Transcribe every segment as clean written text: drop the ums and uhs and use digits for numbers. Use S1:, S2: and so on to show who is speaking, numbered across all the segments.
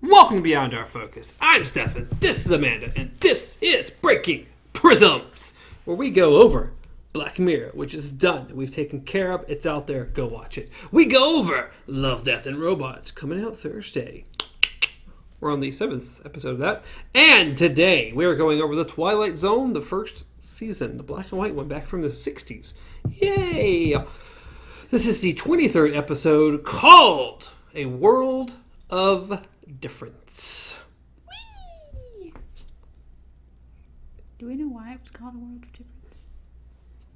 S1: Welcome to Beyond Our Focus. I'm Stefan, this is Amanda, and this is Breaking Prisms, where we go over Black Mirror, which is done. We've taken care of. It's out there. Go watch it. We go over Love, Death, and Robots, coming out Thursday. We're on the 7th episode of that. And today, we are going over the Twilight Zone, the first season, the black and white one, back from the 60s. Yay! This is the 23rd episode, called A World of Difference.
S2: Whee! Do we know why it was called A World of Difference?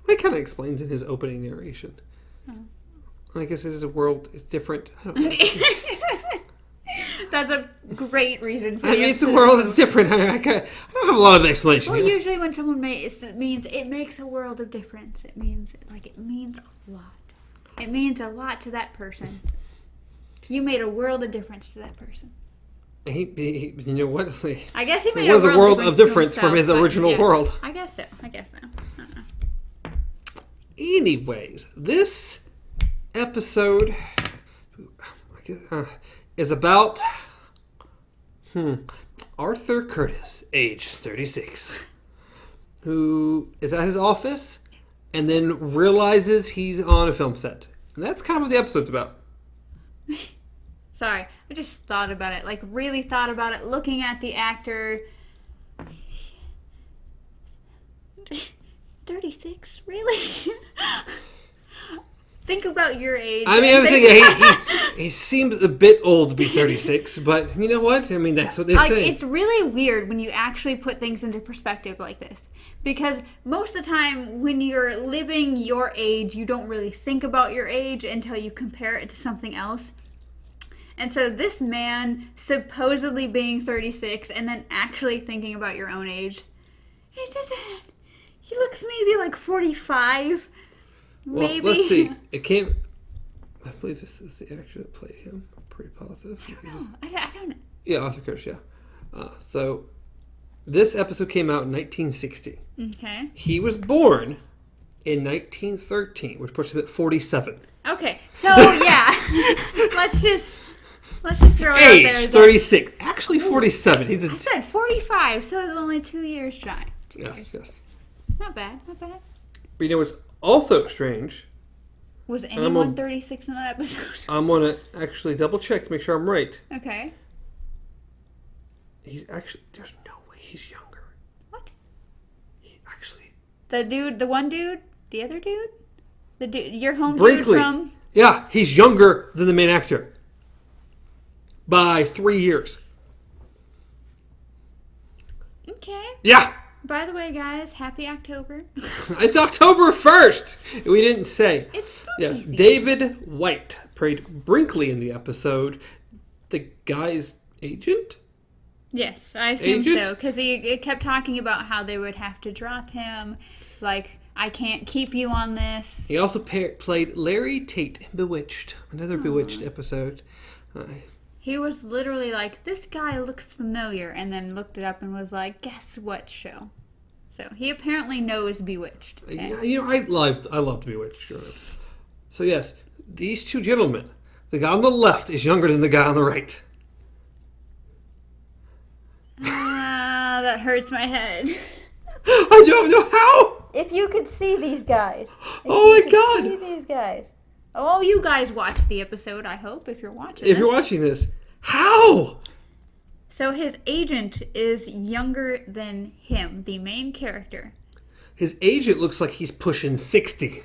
S1: It kind of explains in his opening narration.
S2: Oh.
S1: I guess it is a world. It's different. I don't know.
S2: That's a great reason for
S1: I mean, it's a world that's different. I don't have a lot of explanation.
S2: Well,
S1: here.
S2: usually when someone it means it makes a world of difference. It means a lot. It means a lot to that person. You made a world of difference to that person.
S1: You know what?
S2: I guess he made
S1: it was a world of difference from his original world.
S2: I guess so. I don't know.
S1: Anyways, this episode is about Arthur Curtis, age 36, who is at his office and then realizes he's on a film set. And that's kind of what the episode's about.
S2: Sorry, I just thought about it. Like, really thought about it. Looking at the actor. 36? Really? Think about your age.
S1: I mean, I was thinking he seems a bit old to be 36, but you know what? I mean, that's what they say.
S2: It's really weird when you actually put things into perspective like this. Because most of the time, when you're living your age, you don't really think about your age until you compare it to something else. And so this man supposedly being 36 and then actually thinking about your own age, he looks maybe like 45.
S1: Well,
S2: maybe.
S1: Let's see. I believe this is the actor that played him. I'm pretty positive.
S2: I don't know.
S1: Yeah, Arthur Curtis, yeah. So this episode came out in 1960.
S2: Okay.
S1: He was born in 1913, which puts him at 47.
S2: Okay, so yeah, let's just throw it out there.
S1: Age 36, actually 47.
S2: I said 45, so it's only 2 years shy.
S1: Yes.
S2: Not bad.
S1: But you know what's also strange?
S2: Was anyone 36 in that episode?
S1: I'm gonna actually double check to make sure I'm right.
S2: Okay.
S1: He's actually, there's no way he's younger.
S2: What?
S1: He actually.
S2: The one dude, the other dude, the dude, your home
S1: Brinkley.
S2: dude from.
S1: Yeah, he's younger than the main actor by 3 years.
S2: Okay.
S1: Yeah.
S2: By the way, guys, happy October.
S1: It's October 1st. We didn't say.
S2: It's spooky
S1: Yes,
S2: season.
S1: David White played Brinkley in the episode. The guy's agent?
S2: Yes, I assume
S1: Agent?
S2: so. Because he kept talking about how they would have to drop him. Like, I can't keep you on this.
S1: He also played Larry Tate in Bewitched. Another Bewitched episode.
S2: He was literally like, this guy looks familiar, and then looked it up and was like, guess what show? So he apparently knows Bewitched.
S1: Yeah, you know, I loved Bewitched. So yes, these two gentlemen, the guy on the left is younger than the guy on the right.
S2: That hurts my head.
S1: I don't know how.
S2: If you could see these guys.
S1: Oh my God.
S2: See these guys. Oh, you guys watched the episode, I hope, if you're watching
S1: If you're watching this, how?
S2: So his agent is younger than him, the main character.
S1: His agent looks like he's pushing 60.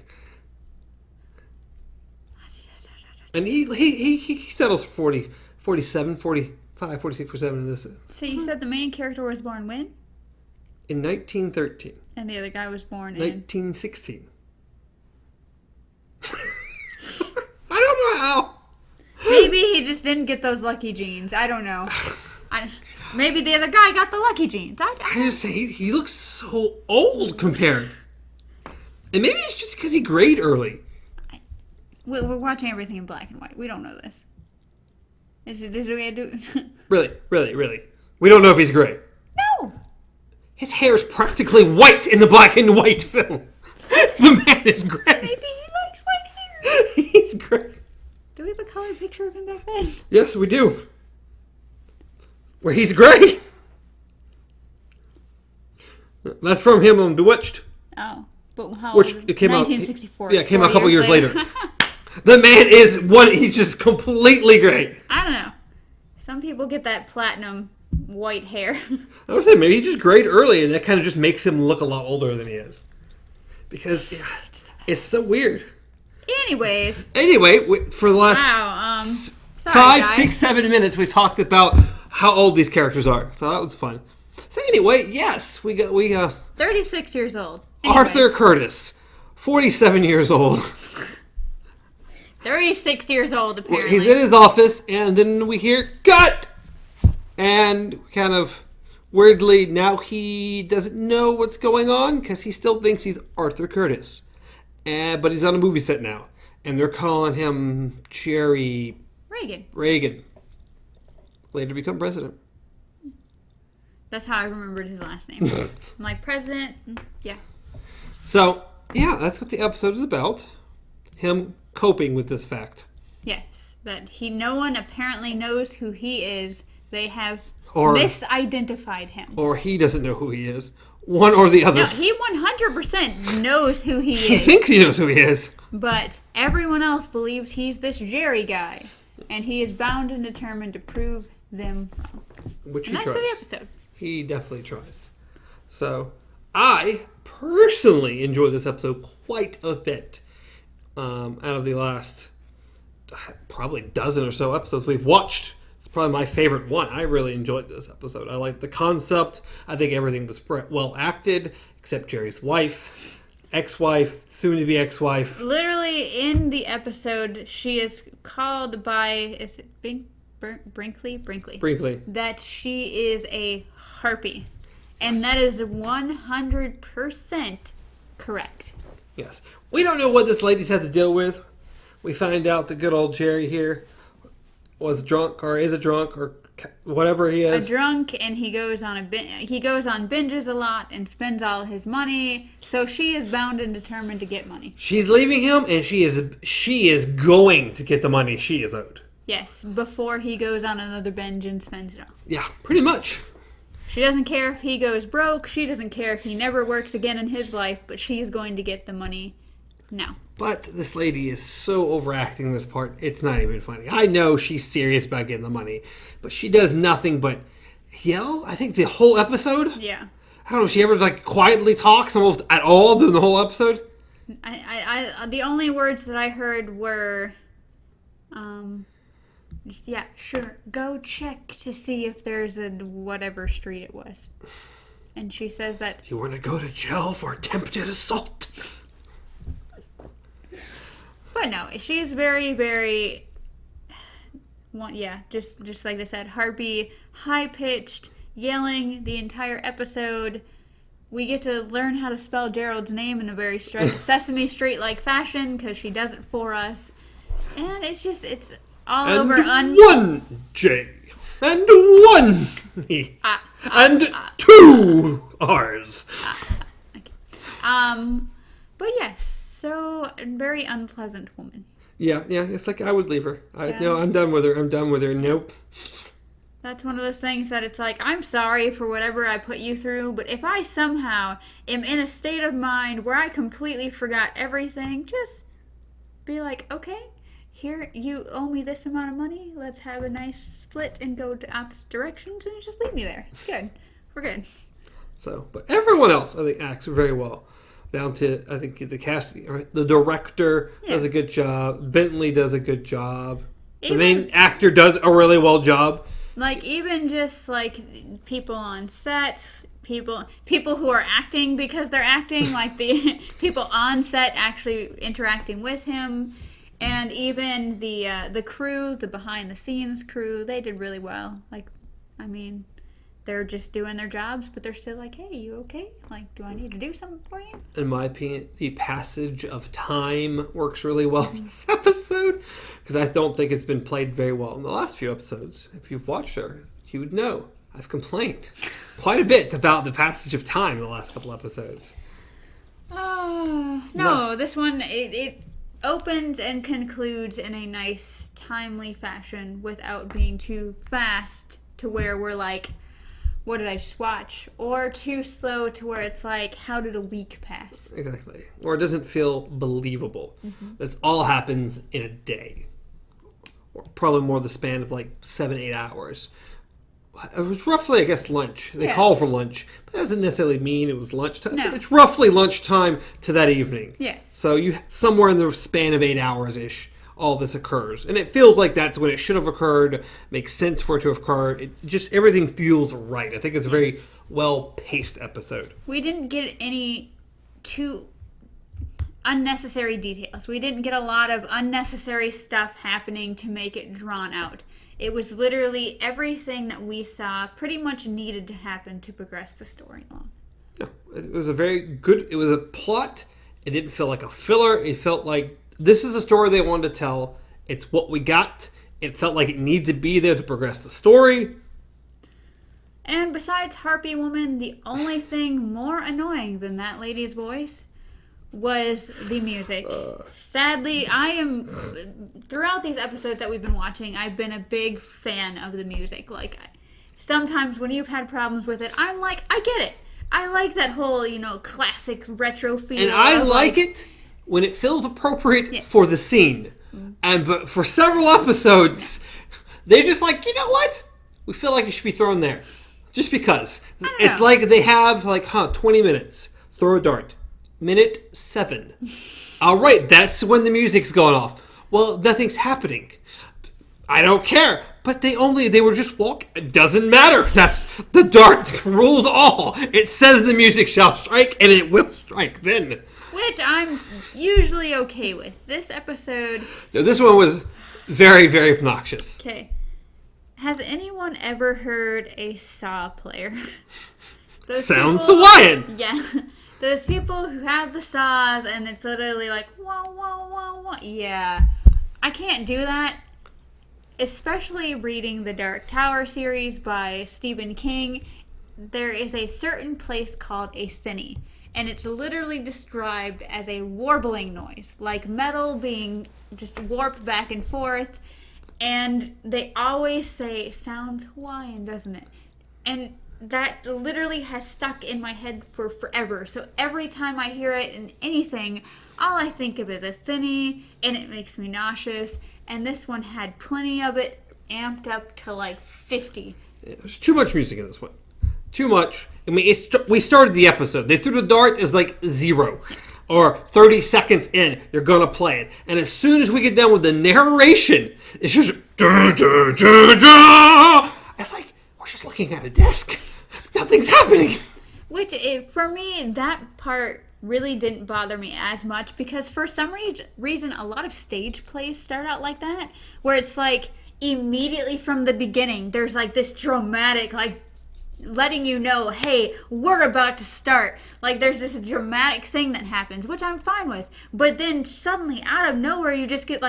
S1: And he settles 40, 47, 45, 46, 47 in this.
S2: So you said the main character was born when?
S1: In 1913.
S2: And the other guy was born in?
S1: 1916. I don't know how.
S2: Maybe he just didn't get those lucky genes. I don't know. Maybe the other guy got the lucky genes.
S1: I just say he looks so old compared. And maybe it's just because he grayed early.
S2: We're watching everything in black and white. We don't know this. Is this the way I do it?
S1: Really. We don't know if he's gray.
S2: No.
S1: His hair is practically white in the black and white film. The man is gray.
S2: Maybe he likes white hair.
S1: He's gray.
S2: Do we have a colored picture of him back then?
S1: Yes, we do. Where he's gray. That's from him on Bewitched.
S2: Oh. But how
S1: Which
S2: old?
S1: it came
S2: 1964.
S1: out. Yeah, it came out a couple years later. The man is he's just completely gray.
S2: I don't know. Some people get that platinum white hair.
S1: I would say maybe he just grayed early, and that kind of just makes him look a lot older than he is. Because it's so weird.
S2: Anyway,
S1: for the last
S2: sorry,
S1: 5,
S2: guys.
S1: 6, 7 minutes, we've talked about how old these characters are. So that was fun. So anyway, yes, we
S2: 36 years old. Anyway.
S1: Arthur Curtis, 47 years old.
S2: 36 years old, apparently.
S1: He's in his office, and then we hear cut, and kind of weirdly now he doesn't know what's going on because he still thinks he's Arthur Curtis, but he's on a movie set now, and they're calling him Jerry Reagan. Later become president.
S2: That's how I remembered his last name. I'm like, president, yeah.
S1: So, yeah, that's what the episode is about. Him coping with this fact.
S2: Yes, that no one apparently knows who he is. They have misidentified him.
S1: Or he doesn't know who he is. One or the other.
S2: No, he 100% knows who he is.
S1: He thinks he knows who he is.
S2: But everyone else believes he's this Jerry guy. And he is bound and determined to prove them wrong.
S1: Which
S2: and
S1: he
S2: that's
S1: tries.
S2: for the episode.
S1: He definitely tries. So, I personally enjoyed this episode quite a bit. Out of the last probably dozen or so episodes we've watched, it's probably my favorite one. I really enjoyed this episode. I liked the concept. I think everything was well acted, except Jerry's wife, ex-wife, soon-to-be ex-wife.
S2: Literally, in the episode, she is called by, is it Brinkley?
S1: Brinkley.
S2: That she is a harpy. And that is 100% correct.
S1: Yes. We don't know what this lady's had to deal with. We find out the good old Jerry here was drunk or is a drunk or whatever he is.
S2: A drunk, and he goes on binges a lot and spends all his money. So she is bound and determined to get money.
S1: She's leaving him, and she is going to get the money she is owed.
S2: Yes, before he goes on another binge and spends it all.
S1: Yeah, pretty much.
S2: She doesn't care if he goes broke. She doesn't care if he never works again in his life, but she's going to get the money now.
S1: But this lady is so overacting this part, it's not even funny. I know she's serious about getting the money, but she does nothing but yell, I think, the whole episode.
S2: Yeah.
S1: I don't know if she ever, quietly talks almost at all during the whole episode.
S2: I the only words that I heard were, just, yeah, sure, go check to see if there's a whatever street it was. And she says that...
S1: You want to go to jail for attempted assault.
S2: But no, she's very, very... Well, yeah, just like I said, harpy, high-pitched, yelling the entire episode. We get to learn how to spell Gerald's name in a very Sesame Street-like fashion, because she does it for us. And it's all over...
S1: one J, and one E, and two R's.
S2: Okay. But yes, so a very unpleasant woman.
S1: Yeah, it's like I would leave her. No, I'm done with her. Nope.
S2: That's one of those things that it's like, I'm sorry for whatever I put you through, but if I somehow am in a state of mind where I completely forgot everything, just be like, okay, here, you owe me this amount of money, let's have a nice split and go to opposite directions, and you just leave me there. It's good. We're good.
S1: So, but everyone else, I think, acts very well. Down to, I think, the casting. Right? The director does a good job. Bentley does a good job. The main actor does a really well job.
S2: Like, even just, like, people on set, people who are acting because they're acting, like the people on set actually interacting with him, and even the crew, the behind-the-scenes crew, they did really well. Like, I mean... They're just doing their jobs, but they're still like, hey, you okay? Like, do I need to do something for you?
S1: In my opinion, the passage of time works really well in this episode, because I don't think it's been played very well in the last few episodes. If you've watched her, you would know. I've complained quite a bit about the passage of time in the last couple episodes.
S2: No, this one, it opens and concludes in a nice, timely fashion without being too fast to where we're like, what did I just watch? Or too slow to where it's like, how did a week pass?
S1: Exactly. Or it doesn't feel believable. This all happens in a day. Or probably more the span of like 7-8 hours. It was roughly, I guess, lunch. They call for lunch. But that doesn't necessarily mean it was lunchtime.
S2: No.
S1: It's roughly lunchtime to that evening.
S2: Yes.
S1: So you somewhere in the span of 8 hours-ish, all this occurs. And it feels like that's when it should have occurred. Makes sense for it to have occurred. It just, everything feels right. I think it's a very well-paced episode.
S2: We didn't get any too unnecessary details. We didn't get a lot of unnecessary stuff happening to make it drawn out. It was literally everything that we saw pretty much needed to happen to progress the story along.
S1: No, it was a very good, it was a plot. It didn't feel like a filler. It felt like this is a story they wanted to tell. It's what we got. It felt like it needed to be there to progress the story.
S2: And besides Harpy Woman, the only thing more annoying than that lady's voice was the music. Sadly, throughout these episodes that we've been watching, I've been a big fan of the music. Like, sometimes when you've had problems with it, I'm like, I get it. I like that whole, classic retro feel.
S1: And I like it when it feels appropriate for the scene. But for several episodes, they're just like, you know what? We feel like it should be thrown there. Just because. It's like they have, 20 minutes. Throw a dart. Minute 7. All right, that's when the music's going off. Well, nothing's happening. I don't care. But they were just walking. It doesn't matter. That's the dart rules all. It says the music shall strike, and it will strike then.
S2: Which I'm usually okay with. This episode...
S1: No, this one was very, very obnoxious.
S2: Okay. Has anyone ever heard a saw player?
S1: Sounds Hawaiian.
S2: Yeah. Those people who have the saws and it's literally like, wah, wah, wah, wah. Yeah. I can't do that. Especially reading the Dark Tower series by Stephen King. There is a certain place called a thinny. And it's literally described as a warbling noise. Like metal being just warped back and forth. And they always say, sounds Hawaiian, doesn't it? And that literally has stuck in my head for forever. So every time I hear it in anything, all I think of is a thinny, and it makes me nauseous. And this one had plenty of it, amped up to 50.
S1: There's too much music in this one. Too much. I mean, we started the episode. They threw the dart as 0. Or 30 seconds in, you're going to play it. And as soon as we get done with the narration, it's just... It's like, we're just looking at a disc. Nothing's happening.
S2: Which, for me, that part really didn't bother me as much. Because for some reason, a lot of stage plays start out like that. Where it's immediately from the beginning, there's this dramatic, letting you know, hey, we're about to start. There's this dramatic thing that happens, which I'm fine with. But then suddenly, out of nowhere, you just get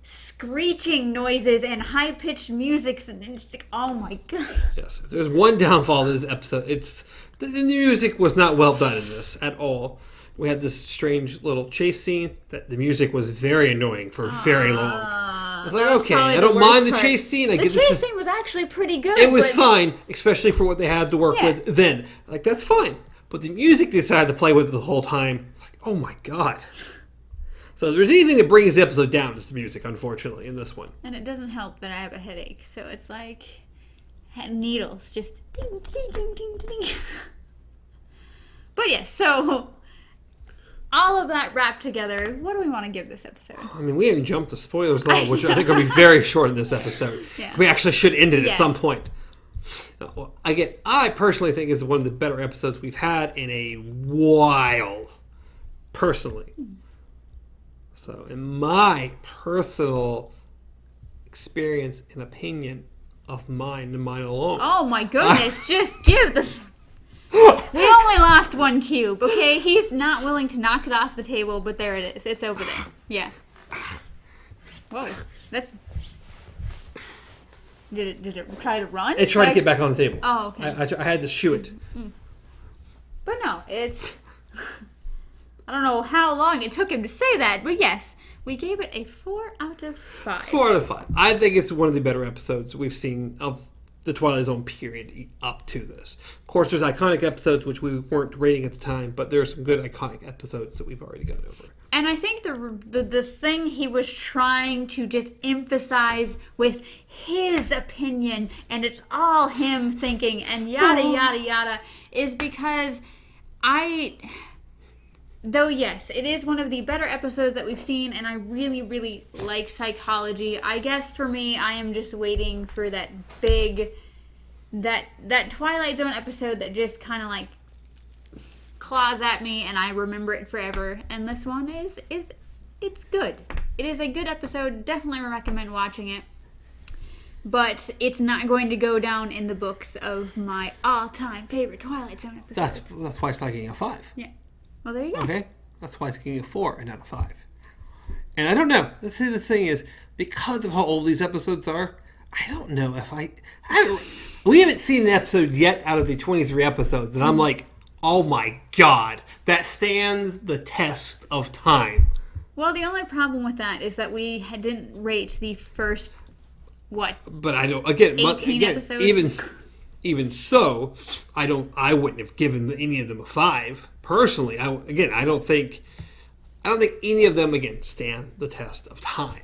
S2: screeching noises and high-pitched music. And it's oh my god.
S1: Yes, if there's one downfall of this episode, it's the music was not well done in this at all. We had this strange little chase scene that the music was very annoying for very long. I was okay, I don't mind the chase scene.
S2: The chase scene was actually pretty good.
S1: It was fine, especially for what they had to work with then. That's fine. But the music they decided to play with the whole time. It's oh my god. So if there's anything that brings the episode down, it's the music, unfortunately, in this one.
S2: And it doesn't help that I have a headache. So it's needles just ding, ding, ding, ding, ding. But yes, so... all of that wrapped together, what do we want to give this episode?
S1: I mean, we haven't jumped to spoilers law, which I think will be very short in this episode. Yeah. We actually should end it at some point. Again, I personally think it's one of the better episodes we've had in a while. Personally. So, in my personal experience and opinion of mine and mine alone.
S2: Oh my goodness, just give the... We only lost one cube, okay? He's not willing to knock it off the table, but there it is. It's over there. Yeah. Whoa. That's... Did it try to run?
S1: It tried to get back on the table.
S2: Oh, okay.
S1: I had to shoo it.
S2: But no, it's... I don't know how long it took him to say that, but yes, we gave it a 4 out of 5.
S1: 4 out of 5. I think it's one of the better episodes we've seen of the Twilight Zone period up to this. Of course, there's iconic episodes which we weren't rating at the time, but there are some good iconic episodes that we've already gone over.
S2: And I think the thing he was trying to just emphasize with his opinion, and it's all him thinking and yada, yada, yada, is because though yes, it is one of the better episodes that we've seen, and I really, really like psychology. I guess for me, I am just waiting for that big, that Twilight Zone episode that just kind of like claws at me and I remember it forever. And this one it's good. It is a good episode. Definitely recommend watching it. But it's not going to go down in the books of my all-time favorite Twilight Zone episodes.
S1: That's why it's not getting a 5.
S2: Yeah. Well, there you go.
S1: Okay? That's why it's getting a 4 and not a 5. And I don't know. Let's see, the thing is, because of how old these episodes are, I don't know if we haven't seen an episode yet out of the 23 episodes that I'm like, oh my god, that stands the test of time.
S2: Well, the only problem with that is that we didn't rate the first, what?
S1: But I don't, again,
S2: 18 episodes?
S1: even so, I wouldn't have given any of them a 5. Personally, I don't think any of them, again, stand the test of time.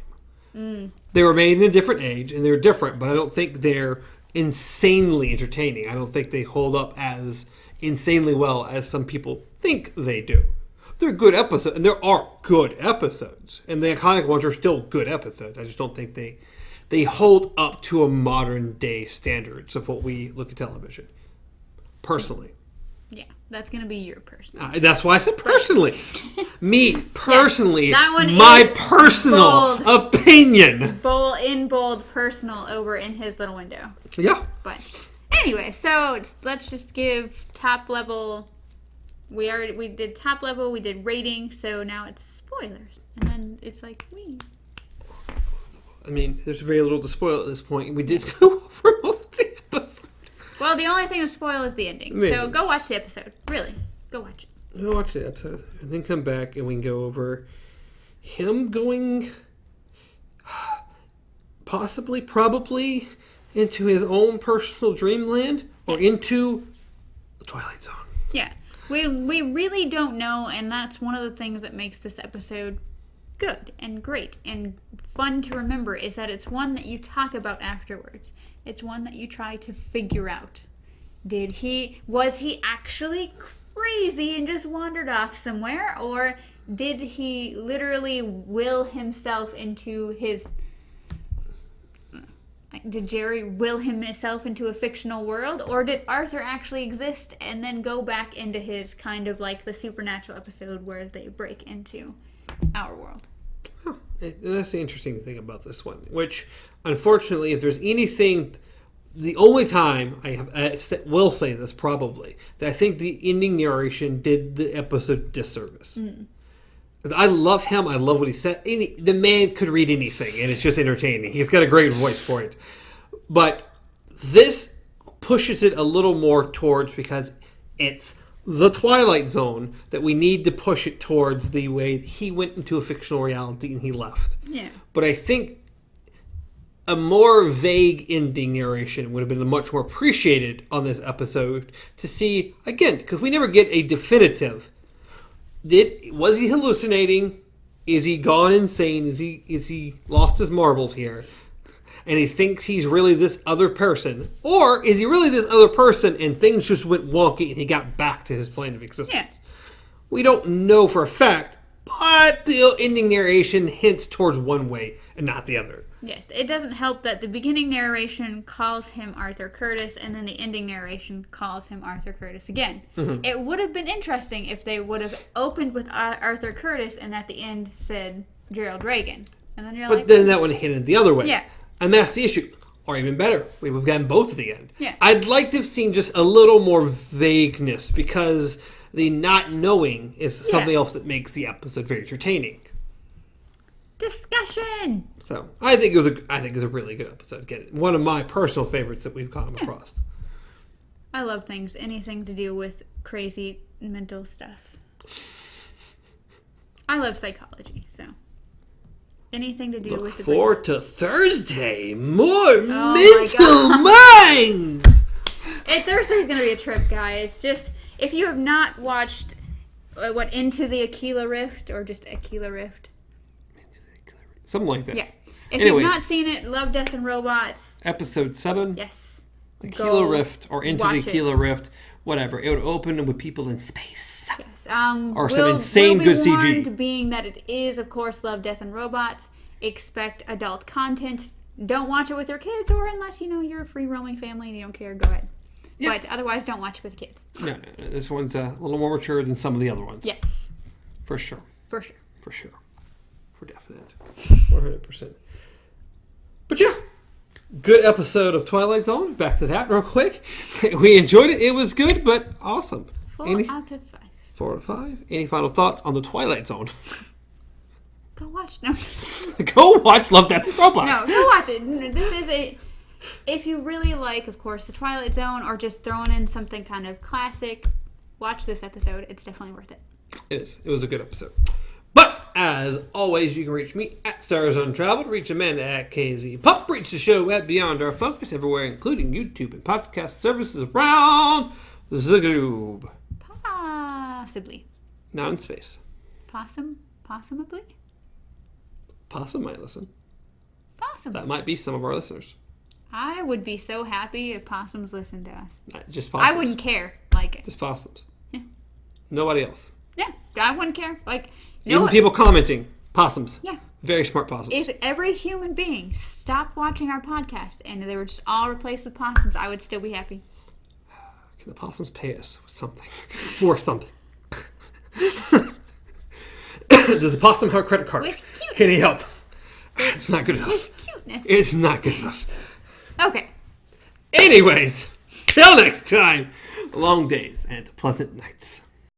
S1: They were made in a different age, and they're different, but I don't think they're insanely entertaining. I don't think they hold up as insanely well as some people think they do. They're good episodes, and there are good episodes, and the iconic ones are still good episodes. I just don't think they hold up to a modern day standards of what we look at television. Personally.
S2: Yeah, that's going to be your personal.
S1: That's why I said personally. Me, personally,
S2: yeah, that one
S1: my personal
S2: bold,
S1: opinion.
S2: In bold, personal over in his little window.
S1: Yeah.
S2: But anyway, so let's just give top level. We did top level, we did rating, so now it's spoilers. And then it's like,
S1: I mean, there's very little to spoil at this point. We did go over most of the episode.
S2: Well, the only thing to spoil is the ending.
S1: Maybe.
S2: So go watch the episode. Really. Go watch it.
S1: Go watch the episode. And then come back and we can go over him going possibly, probably into his own personal dreamland or into the Twilight Zone.
S2: Yeah. We really don't know, and that's one of the things that makes this episode good and great and fun to remember, is that it's one that you talk about afterwards. It's one that you try to figure out. Was he actually crazy and just wandered off somewhere, or did he literally will himself into his... Did Jerry will himself into a fictional world, or did Arthur actually exist and then go back into his kind of like the supernatural episode where they break into our world?
S1: Oh, that's the interesting thing about this one, which unfortunately, if there's anything, the only time I will say this probably, that I think the ending narration did the episode disservice. I love him. I love what he said. The man could read anything, and it's just entertaining. He's got a great voice for it. But this pushes it a little more towards, because it's the Twilight Zone, that we need to push it towards the way he went into a fictional reality and he left.
S2: Yeah.
S1: But I think a more vague ending narration would have been much more appreciated on this episode to see, again, because we never get a definitive... Was he hallucinating? Is he gone insane? Is he lost his marbles here? And he thinks he's really this other person? Or is he really this other person and things just went wonky and he got back to his plane of existence?
S2: Yeah.
S1: We don't know for a fact, but the ending narration hints towards one way and not the other.
S2: Yes, it doesn't help that the beginning narration calls him Arthur Curtis, and then the ending narration calls him Arthur Curtis again. Mm-hmm. It would have been interesting if they would have opened with Arthur Curtis and at the end said Gerald Reagan. And then
S1: but then that would have hinted the other way.
S2: Yeah.
S1: And that's the issue. Or even better, we've gotten both at the end.
S2: Yeah.
S1: I'd like to have seen just a little more vagueness, because the not knowing is something else that makes the episode very entertaining.
S2: Discussion.
S1: So I think it was a really good episode. Again, one of my personal favorites that we've come across.
S2: I love anything to do with crazy mental stuff. I love psychology, so. anything to do
S1: Look
S2: with the
S1: forward to Thursday. More
S2: my
S1: mental minds.
S2: Thursday's going to be a trip, guys. Just, if you have not watched, Into the Aquila Rift, or just Aquila Rift?
S1: Something like that.
S2: Yeah. If
S1: Anyway.
S2: you've not seen it, Love, Death, and Robots.
S1: Episode 7.
S2: Yes.
S1: Aquila Rift, or Into the
S2: watch
S1: Aquila Rift. Whatever. It would open with people in space.
S2: Yes.
S1: Or some insane good CG.
S2: Warned, being that it is, of course, Love, Death, and Robots. Expect adult content. Don't watch it with your kids, or unless, you're a free roaming family and you don't care, go ahead. Yep. But otherwise, don't watch it with kids.
S1: No. This one's a little more mature than some of the other ones.
S2: Yes.
S1: For sure.
S2: For sure.
S1: For sure. For definite. 100%. But yeah. Good episode of Twilight Zone. Back to that real quick. We enjoyed it. It was good, but awesome.
S2: 4 out of 5.
S1: 4 out of 5. Any final thoughts on the Twilight Zone?
S2: Go watch. No.
S1: Go watch Love, Death, and Robots.
S2: No, go watch it. This is if you really like, of course, the Twilight Zone, or just throwing in something kind of classic, watch this episode. It's definitely worth it.
S1: It is. It was a good episode. But, as always, you can reach me at Stars Untraveled, reach Amanda at KZ Pup, reach the show at Beyond Our Focus, everywhere, including YouTube and podcast services around the globe.
S2: Possibly.
S1: Not in space.
S2: Possibly?
S1: Possum might listen.
S2: Possibly.
S1: That might be some of our listeners.
S2: I would be so happy if possums listened to us.
S1: Just possums.
S2: I wouldn't care.
S1: Just possums.
S2: Yeah.
S1: Nobody else.
S2: Yeah, I wouldn't care.
S1: Even people commenting. Possums.
S2: Yeah.
S1: Very smart possums.
S2: If every human being stopped watching our podcast and they were just all replaced with possums, I would still be happy.
S1: Can the possums pay us with something? Worth something. Does the possum have a credit card?
S2: With cuteness.
S1: Can he help? It's not good enough.
S2: With cuteness.
S1: It's not good enough.
S2: Okay.
S1: Anyways, till next time, long days and pleasant nights.